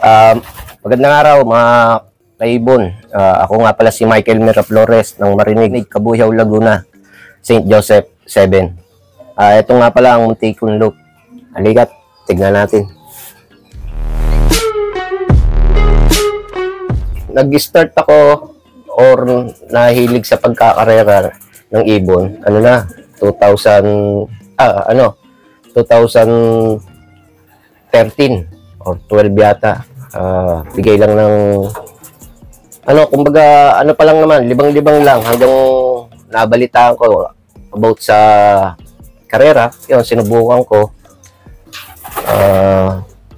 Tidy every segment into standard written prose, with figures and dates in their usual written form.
Um, Magandang araw mga kaibon. Ako nga pala si Michael Miraflores ng Marinig, Kabuyaw, Laguna, St. Joseph 7. Ito nga pala ang munti kong loop. Halika't, tignan natin. Nag-start ako or nahilig sa pagkakarera ng ibon. 2013 or 12 yata. Bigay lang ng kumbaga pa lang naman, libang-libang lang hanggang nabalitaan ko about sa karera. Yun, sinubukan ko.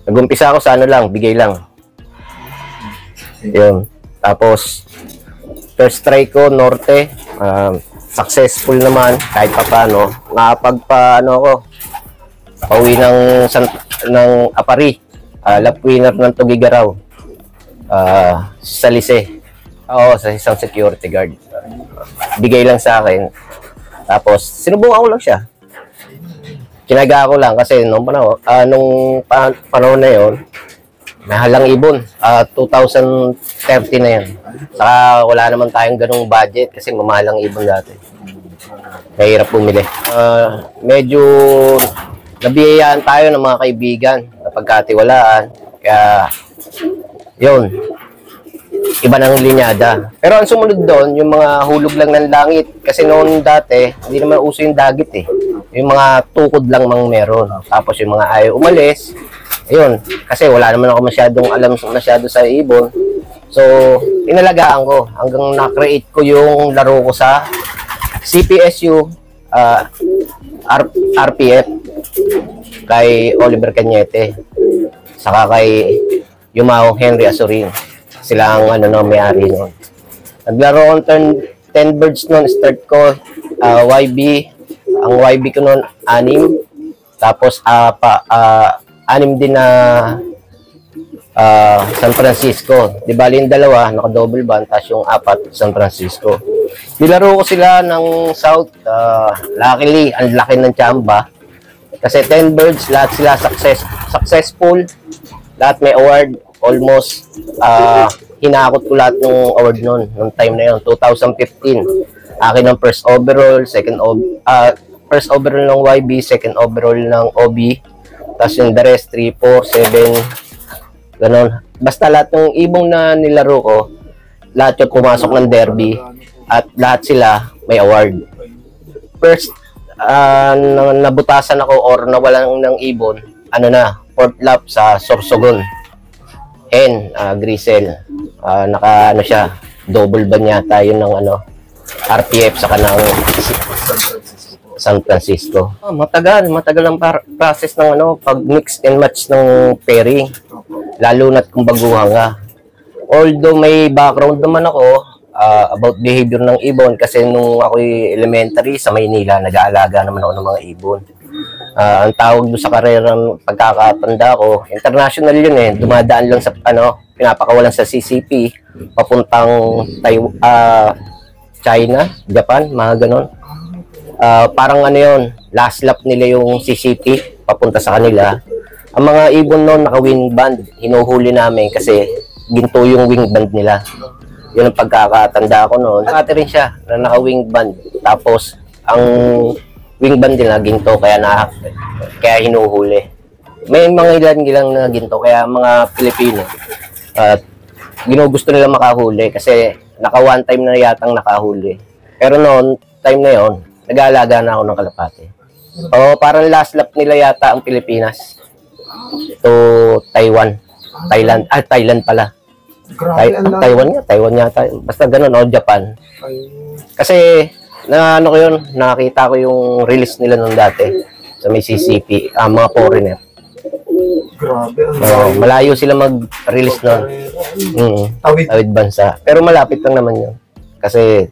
Nag-umpisa ako sa bigay lang. Yun. Tapos first try ko norte, successful naman kahit paano. Ako pauwi ng Apari. Lap winner ng Tugigaraw sa Lise. Sa isang security guard. Bigay lang sa akin. Tapos sinubukan ko lang siya. Kinaga ko lang kasi nung panahon na yon, nahalang ibon. 2013 na yan. Saka wala naman tayong ganung budget kasi mamahalang ibon dati. Mahirap bumili. Medyo nabiyayaan tayo ng mga kaibigan na pagkatiwalaan. Kaya, yun. Iba ng linyada. Pero ang sumunod doon, yung mga hulog lang ng langit. Kasi noon dati, hindi naman uso yung dagit eh. Yung mga tukod lang mang meron. Tapos yung mga ayaw umalis. Ayun. Kasi wala naman ako masyadong alam sa ibon. So, inalagaan ko. Hanggang na-create ko yung laro ko sa CPSU, RPF. Kay Oliver Cañete, saka kay Yumao Henry Azurin. Sila ang may-ari noon. Naglaro akong 10 birds noon. Start ko YB. Ang YB ko noon 6. Tapos 6 din na San Francisco. Di bali yung 2 naka-double band, tapos yung 4 San Francisco. Nilaro ko sila ng South. Luckily, ang laki ng tsamba. Kasi 10 birds, lahat sila successful. Lahat may award. Almost, hinakot ko lahat ng award noon, nung time na yun, 2015. Akin ang first overall, first overall ng YB, second overall ng OB. Tapos yung the rest, 3, 4, 7, ganon. Basta lahat ng ibong na nilaro ko, lahat yung pumasok ng derby. At lahat sila may award. First, nabutasan ako or nawalan ng ibon, 4th lap sa Sorsogon. Grisel. Siya, double ban yata yun ng RPF sa kanang San Francisco. Matagal ang process ng pag mix and match ng pairing. Lalo na't kung baguhan ka. Although may background naman ako about behavior ng ibon kasi nung ako'y elementary sa Maynila, nag-aalaga naman ako ng mga ibon. Ang tawag doon sa karerang pagkakatanda ko, international yun eh. Dumadaan lang sa pinapakawalan sa CCP papuntang China, Japan, mga ganon. Parang yun, last lap nila yung CCP papunta sa kanila. Ang mga ibon noon naka-wing band, hinuhuli namin kasi ginto yung wing band nila. Yun ang pagkakatanda ko noon. Nakati rin siya na naka-wing band. Tapos, ang wing band nila ginto, kaya hinuhuli. May mga ilan na ginto, kaya mga Pilipino, ginugusto nila makahuli kasi naka-one time na yatang nakahuli. Pero noon, time na yon, nag-aalaga na ako ng kalapate. Parang last lap nila yata ang Pilipinas to Taiwan. Thailand pala. Taiwan yata. Basta ganun, Japan. Kasi, nakita ko yung release nila nung dati sa may CCP, mga foreigner. Grabe. Malayo sila mag-release nun. Tawid bansa. Pero malapit lang naman yun. Kasi,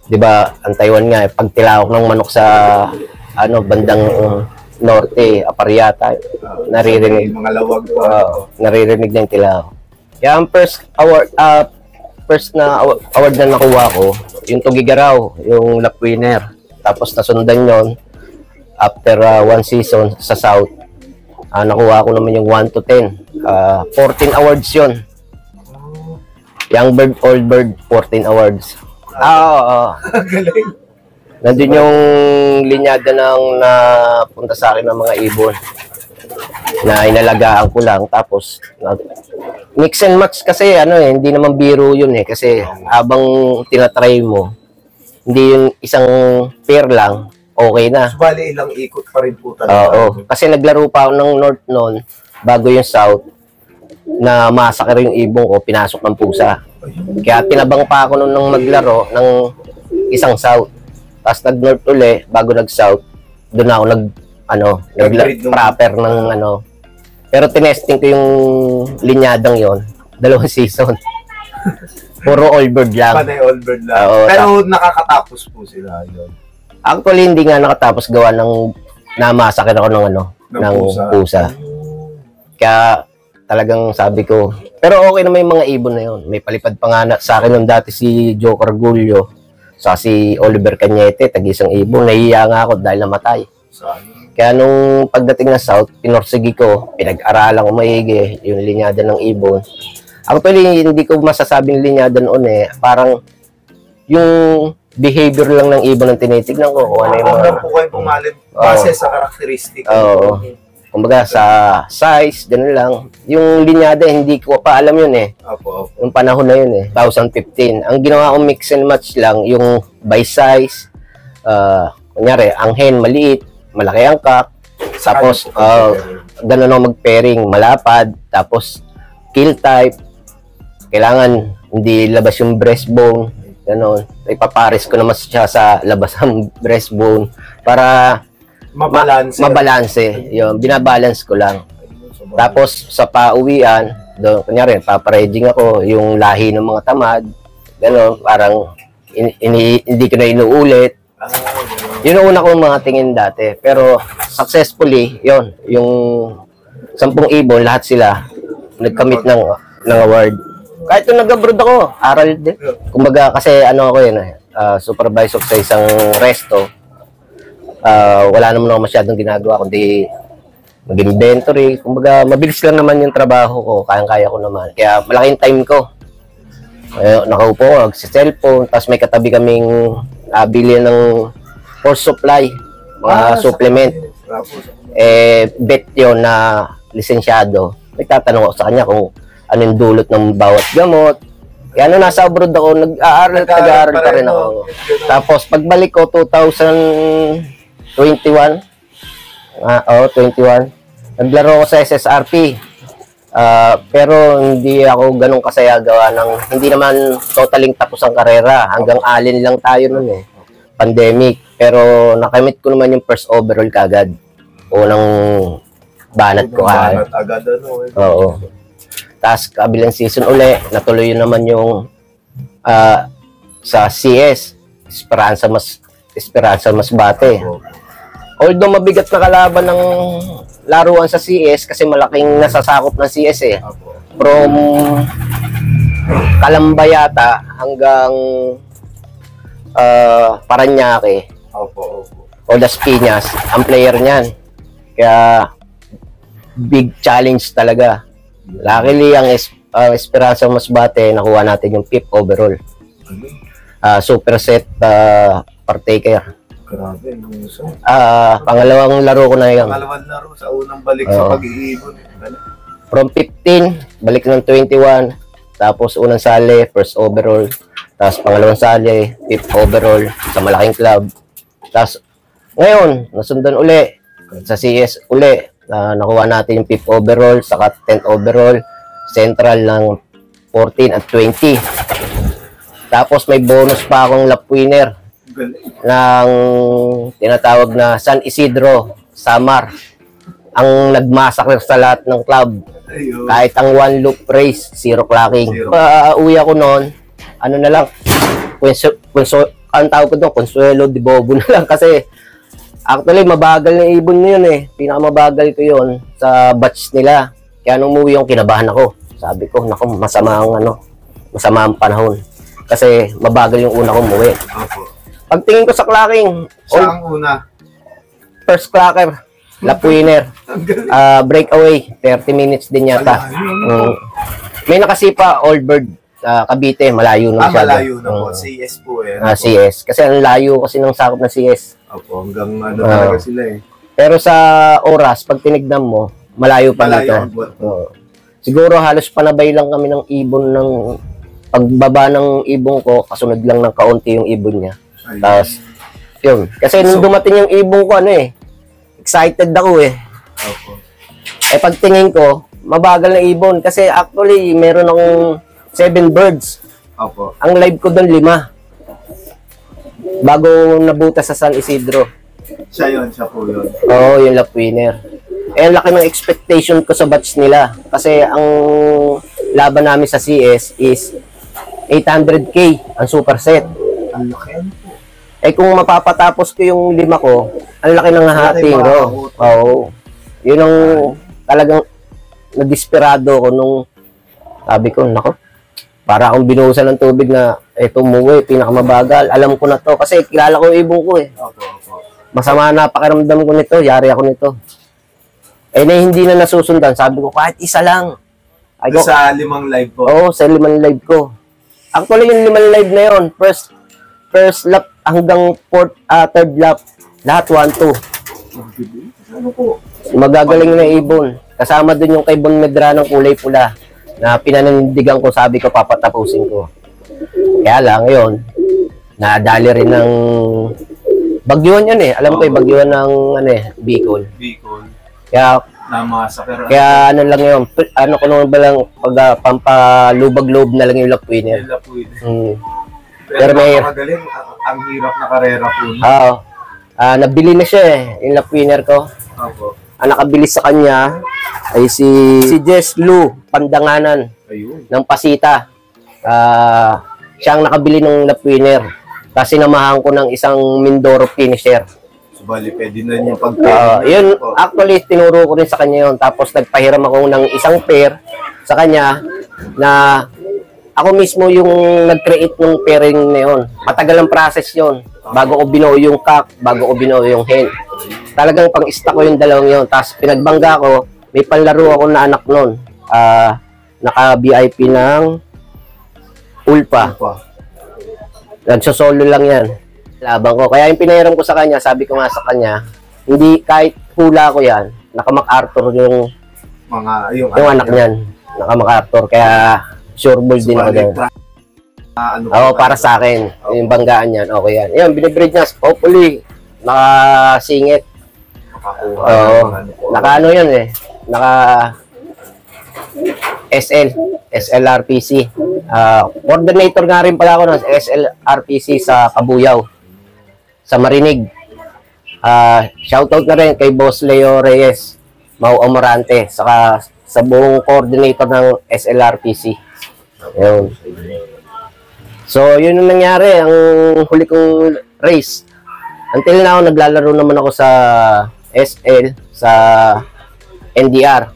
di ba, ang Taiwan nga, pag tilawak ng manok sa, bandang norte, Apariyata, naririnig. Mga lawag. Naririnig na yung tilawak. Kaya ang first na award na nakuha ko, yung Tugigaraw, yung lap winner. Tapos nasundan yon after 1 season sa South. Nakuha ko naman yung 1 to 10. 14 awards yun. Young Bird, Old Bird, 14 awards. Oo. Galing. Nandun yung linyada ng napunta sa akin ng mga ibon na inalagaan ko lang. Tapos, mix and match kasi, hindi naman biro yun eh. Kasi habang tinatry mo, hindi yung isang pair lang, okay na. Bali, ilang ikot pa rin po talaga. Oo. Kasi naglaro pa ako ng North noon, bago yung South, na masakit yung ibon ko, pinasok ng pusa. Kaya tinabang pa ako nung maglaro ng isang South. Tapos nag-North uli, bago nag-South, doon ako proper ng Pero tinesting ko yung linyadang yon, 2 season. Puro all bird lang. Panay all bird lang. Oo, pero nakakatapos po sila yun. Actually, hindi nga nakatapos gawa ng namasakit ako ng pusa. Kaya talagang sabi ko, pero okay naman yung mga ibon na yun. May palipad pa nga sa akin nung dati si Joe Cargullo, sa si Oliver Cañete, tag-isang ibon. Nahihiya nga ako dahil namatay. Kaya nung pagdating na South, pinorsigi ko, pinag-aralan ko maigi yung linyada ng ibon. Actually, hindi ko masasabing linyada noon eh. Parang yung behavior lang ng ibon ang tinitignan ko. Kung ano yung mga... po kayo pumalip base sa karakteristik. Oo. Kumbaga sa size, gano'n lang. Yung linyada, hindi ko pa alam yun eh. Opo. Yung panahon na yun eh, 2015. Ang ginawa kong mix and match lang, yung by size, kunyari, ang hen maliit, malaki ang cock, tapos gano'n ako mag-pairing, malapad, tapos kill type, kailangan hindi labas yung breastbone, gano'n. Ipapares ko naman siya sa labas ng breastbone para mabalanse. Yun, binabalance ko lang. Tapos sa pauwian, doon kunyari papareding ako yung lahi ng mga tamad, gano'n, parang hindi ko na inuulit. Yun ang una kong mga tingin dati. Pero successfully, yun, yung 10 ibon, lahat sila nag-commit ng award. Kahit nung nag-abroad ako, aral din. Kumbaga, kasi ako yun, supervisor sa isang resto. Wala naman ako masyadong ginagawa, kundi mag-inventory. Kumbaga, mabilis lang naman yung trabaho ko, kayang-kaya ko naman. Kaya malaking time ko. Nakaupo ko, nagsi-cellphone, tapos may katabi kaming bili ng force supply, mga supplement. Bet yun na lisensyado. Nagtatanong ako sa kanya kung ano yung dulot ng bawat gamot. Kaya nasa abroad ako, nag-aaral pa rin ako. Tapos pagbalik ko, 2021, 21, naglaro ako sa SSRP. Pero hindi ako ganun kasaya gawa ng, hindi naman totaling tapos ang karera. Hanggang alin lang tayo nun eh. Pandemic. Pero nakamit ko naman yung first overall kagad. Unang banat ko kagad. Oo. Tapos kabilang season uli, natuloy yun naman yung sa CS, Esperanza Masbate. Although mabigat na kalaban ng laruan sa CS kasi malaking nasasakop ng CS eh. From Calamba yata hanggang Parañaque o Las Piñas, ang player niyan. Kaya big challenge talaga. Luckily, ang Esperanza Masbate, nakuha natin yung 5th overall. Superset partaker. Grabe, pangalawang laro ko na yun. Pangalawang laro sa unang balik sa pag-iibon. From 15, balik ng 21. Tapos unang sali, first overall. Tapos pangalawang sali, 5th overall sa malaking club. Tapos ngayon, nasundan uli sa CS uli. Nakuha natin yung 5th overall, saka 10th overall, central ng 14 at 20. Tapos may bonus pa akong lap winner ng tinatawag na San Isidro Samar. Ang nagmasakir sa lahat ng club. Kahit ang one loop race, 0 clocking. Uwi ako noon, ano na lang, ang tawag ko doon, Consuelo de Bobo na lang kasi actually, mabagal na ibon na yun eh. Pinakamabagal ko yun sa batch nila. Kaya nung umuwi yung kinabahan ako. Sabi ko, naku, masama ang panahon. Kasi mabagal yung una kong umuwi. Pagtingin ko sa clocking, saan una? First clocker. lap winner. Ang galing. Breakaway, 30 minutes din yata. May nakasipa, Old Bird, Cavite, malayo na masyado. Malayo na po. CS po eh. CS. Kasi ang layo kasi ng sakop ng CS. Opo, hanggang talaga sila eh. Pero sa oras, pag tinignan mo, malayo pa Malayo dito. ang buwan. Siguro halos panabay lang kami ng ibon ng pagbaba ng ibon ko, kasunod lang ng kaunti yung ibon niya. Ayun. Tapos, yun. Kasi nung dumating yung ibon ko, excited ako eh. Opo. Pagtingin ko, mabagal na ibon. Kasi actually, meron akong 7 birds. Opo. Ang live ko doon 5. Bago nabutas sa San Isidro. Siya po yun. Oo, yung lap winner. Ang laki ng expectation ko sa batch nila. Kasi ang laban namin sa CS is 800K ang superset. Ang laki yan po. Kung mapapatapos ko yung 5 ko, ang laki ng hahating ko. Oo. Yun ang talagang nadisperado ko nung sabi ko, nako, para akong binuhusan ng tubig na eto umuwi, pinakamabagal. Alam ko na to kasi kilala ko yung ibon ko eh. Opo. Masama na pakiramdam ko nito, yari ako nito. Na hindi na nasusundan, sabi ko kahit isa lang. Sa 5 live po. Oo, sa 5 live ko. Actually, yung 5 live na yun, first lap hanggang third lap, lahat 1-2. Ano po? Magagaling na ibon. Kasama dun yung kay Bon Medrano ng kulay pula na pinanindigan ko, sabi ko papatapusin ko. Kaya lang, yun, nadali rin ng bagyuhan yun eh. Alam ko yung bagyuhan ng Bicol. Kaya ano lang yun, ano ko naman ba lang, pag pampalubag-loob na lang yung lap winner. Pero may magaling, ang hirap na karera po. Oo. Nabili na siya eh, yung lap winner ko. Opo. Ang nakabili sa kanya ay si Jess Lu Pandanganan. Ayun. Ng Pasita. Siya ang nakabili ng lap winner. Kasi namahan ko ng isang Mindoro finisher. So, bali, pwede na niya pag yun, actually, tinuro ko rin sa kanya yun. Tapos, nagpahiram ako ng isang pair sa kanya na ako mismo yung nag-create ng pairing na yun. Matagal ang process yun. Bago ko binuo yung cock, bago ko binuo yung hen. Talagang pang-stock ko yung dalawang yun. Tapos, pinagbangga ko, may panlaro ako na anak nun. Naka-VIP ng Ulpa. Nagsosolo lang yan. Laban ko. Kaya yung pinahiram ko sa kanya, sabi ko nga sa kanya, hindi kahit hula ko yan, naka-MacArthur yung anak niyan. Naka-MacArthur. Kaya sure ball din ako dyan. Para sa akin. Yung banggaan yan. Okay yan. Yan, binibreed niya. Hopefully, nakasingit. Naka-ano yan eh. Naka SLRPC. Coordinator nga rin pala ako ng SLRPC sa Kabuyaw, sa Marinig. Shoutout na rin kay Boss Leo Reyes, Mau Amorante, saka sa buong coordinator ng SLRPC. Yun. So, yun ang nangyari, ang huli kong race. Until now, naglalaro naman ako sa SL, sa NDR.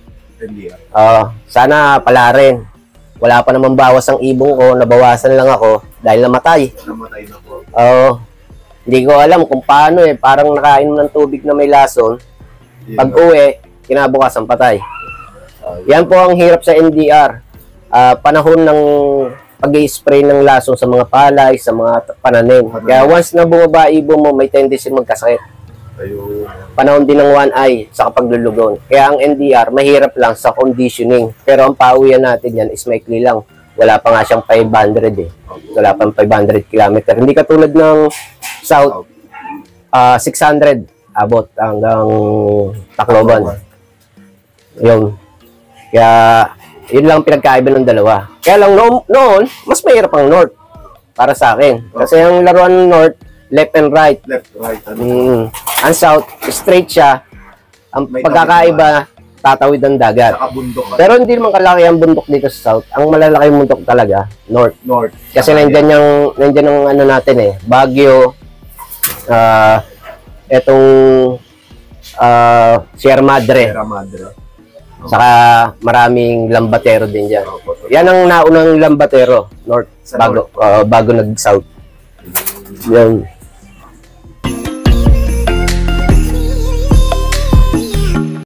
Sana pala rin. Wala pa naman bawas ang ibong ko, nabawasan lang ako dahil namatay. Namatay na po. Hindi ko alam kung paano eh. Parang nakain ng tubig na may lason. Pag uwi, kinabukasan patay. Yan po ang hirap sa NDR. Panahon ng pag-i-spray ng lason sa mga palay, sa mga pananim. Kaya once na bumaba ibon mo, may tendency magkasakit. Panahon din ng one eye sa kapaglulugon. Kaya ang NDR, mahirap lang sa conditioning. Pero ang pauwian natin yan is maikli lang. Wala pa nga siyang 500 eh. Wala pang 500 km. Hindi katulad ng South, 600 abot hanggang Tacloban. Yun. Kaya, yun lang pinagkaiba ng dalawa. Kaya lang noon, mas mahirap ang North para sa akin. Kasi ang laruan ng North, left and right. Left, right. Ang South, straight siya. Ang pagkakaiba, tatawid ng dagat. Pero hindi naman kalaki ang bundok dito sa South. Ang malalaki yung bundok talaga, North. Kasi nandyan yung ano natin eh, Baguio, etong Sierra Madre. Saka maraming lambatero din dyan. Yan ang naunang lambatero, North, bago nag-South. Yan.